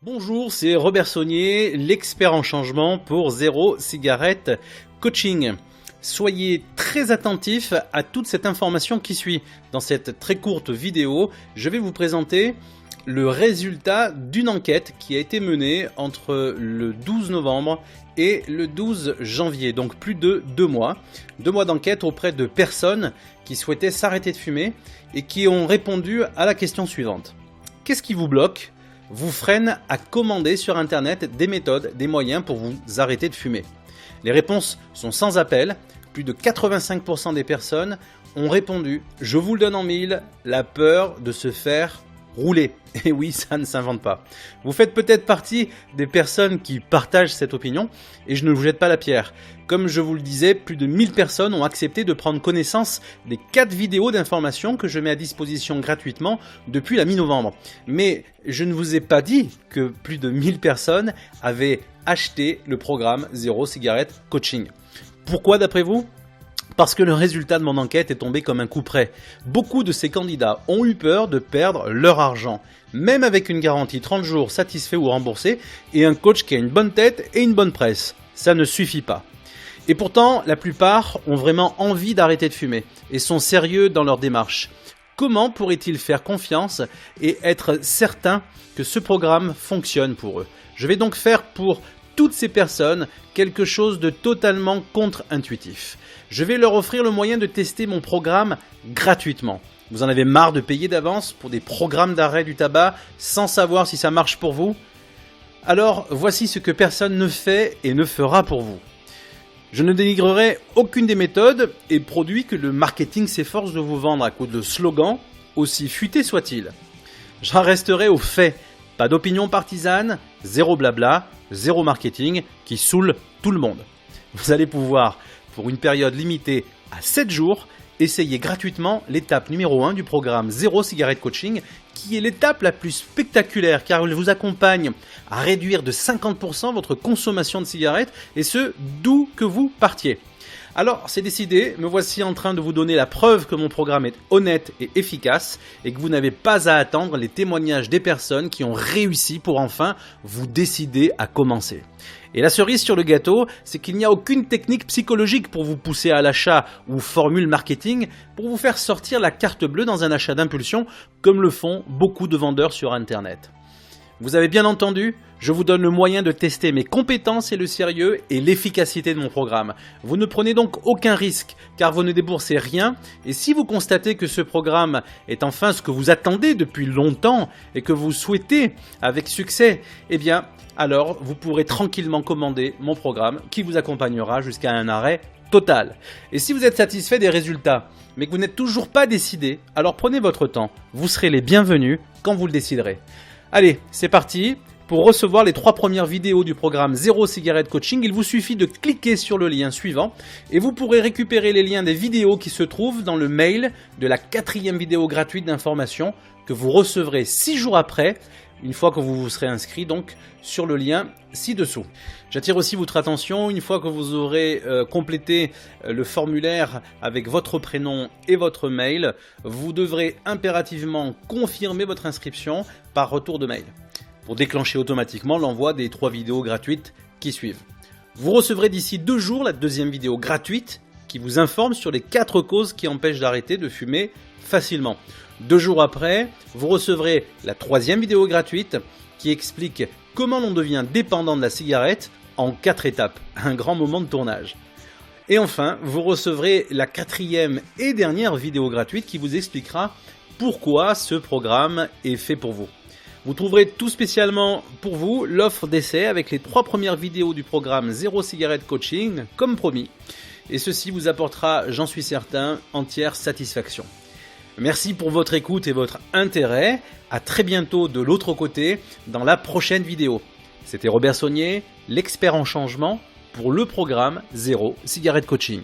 Bonjour, c'est Robert Saunier, l'expert en changement pour Zéro Cigarette Coaching. Soyez très attentifs à toute cette information qui suit. Dans cette très courte vidéo, je vais vous présenter le résultat d'une enquête qui a été menée entre le 12 novembre et le 12 janvier, donc plus de 2 mois. 2 mois d'enquête auprès de personnes qui souhaitaient s'arrêter de fumer et qui ont répondu à la question suivante. Qu'est-ce qui vous bloque, vous freine à commander sur internet des méthodes, des moyens pour vous arrêter de fumer? Les réponses sont sans appel. Plus de 85% des personnes ont répondu « Je vous le donne en mille, la peur de se faire rouler ». Et oui, ça ne s'invente pas. Vous faites peut-être partie des personnes qui partagent cette opinion et je ne vous jette pas la pierre. Comme je vous le disais, plus de 1000 personnes ont accepté de prendre connaissance des 4 vidéos d'information que je mets à disposition gratuitement depuis la mi-novembre. Mais je ne vous ai pas dit que plus de 1000 personnes avaient acheté le programme Zéro Cigarette Coaching. Pourquoi d'après vous ? Parce que le résultat de mon enquête est tombé comme un coup près. Beaucoup de ces candidats ont eu peur de perdre leur argent, même avec une garantie 30 jours satisfait ou remboursé et un coach qui a une bonne tête et une bonne presse. Ça ne suffit pas. Et pourtant, la plupart ont vraiment envie d'arrêter de fumer et sont sérieux dans leur démarche. Comment pourraient-ils faire confiance et être certains que ce programme fonctionne pour eux? Je vais donc faire pour toutes ces personnes quelque chose de totalement contre-intuitif. Je vais leur offrir le moyen de tester mon programme gratuitement. Vous en avez marre de payer d'avance pour des programmes d'arrêt du tabac sans savoir si ça marche pour vous? Alors voici ce que personne ne fait et ne fera pour vous. Je ne dénigrerai aucune des méthodes et produits que le marketing s'efforce de vous vendre à coup de slogans, aussi futés soient-ils. J'en resterai aux faits. Pas d'opinion partisane, zéro blabla, zéro marketing qui saoule tout le monde. Vous allez pouvoir, pour une période limitée à 7 jours, essayer gratuitement l'étape numéro 1 du programme Zéro Cigarette Coaching, qui est l'étape la plus spectaculaire car elle vous accompagne à réduire de 50% votre consommation de cigarettes et ce, d'où que vous partiez. Alors, c'est décidé, me voici en train de vous donner la preuve que mon programme est honnête et efficace et que vous n'avez pas à attendre les témoignages des personnes qui ont réussi pour enfin vous décider à commencer. Et la cerise sur le gâteau, c'est qu'il n'y a aucune technique psychologique pour vous pousser à l'achat ou formule marketing pour vous faire sortir la carte bleue dans un achat d'impulsion comme le font beaucoup de vendeurs sur Internet. Vous avez bien entendu, je vous donne le moyen de tester mes compétences et le sérieux et l'efficacité de mon programme. Vous ne prenez donc aucun risque car vous ne déboursez rien et si vous constatez que ce programme est enfin ce que vous attendez depuis longtemps et que vous souhaitez avec succès, eh bien alors vous pourrez tranquillement commander mon programme qui vous accompagnera jusqu'à un arrêt total. Et si vous êtes satisfait des résultats mais que vous n'êtes toujours pas décidé, alors prenez votre temps, vous serez les bienvenus quand vous le déciderez. Allez, c'est parti. Pour recevoir les 3 premières vidéos du programme Zéro Cigarette Coaching, il vous suffit de cliquer sur le lien suivant et vous pourrez récupérer les liens des vidéos qui se trouvent dans le mail de la 4e vidéo gratuite d'information que vous recevrez 6 jours après, une fois que vous vous serez inscrit donc sur le lien ci-dessous. J'attire aussi votre attention, une fois que vous aurez complété le formulaire avec votre prénom et votre mail, vous devrez impérativement confirmer votre inscription par retour de mail pour déclencher automatiquement l'envoi des 3 vidéos gratuites qui suivent. Vous recevrez d'ici 2 jours la 2e vidéo gratuite qui vous informe sur les 4 causes qui empêchent d'arrêter de fumer facilement. 2 jours après, vous recevrez la 3e vidéo gratuite qui explique comment l'on devient dépendant de la cigarette en 4 étapes. Un grand moment de tournage. Et enfin, vous recevrez la 4e et dernière vidéo gratuite qui vous expliquera pourquoi ce programme est fait pour vous. Vous trouverez tout spécialement pour vous l'offre d'essai avec les 3 premières vidéos du programme Zéro Cigarette Coaching, comme promis. Et ceci vous apportera, j'en suis certain, entière satisfaction. Merci pour votre écoute et votre intérêt. À très bientôt de l'autre côté dans la prochaine vidéo. C'était Robert Saunier, l'expert en changement pour le programme Zéro Cigarette Coaching.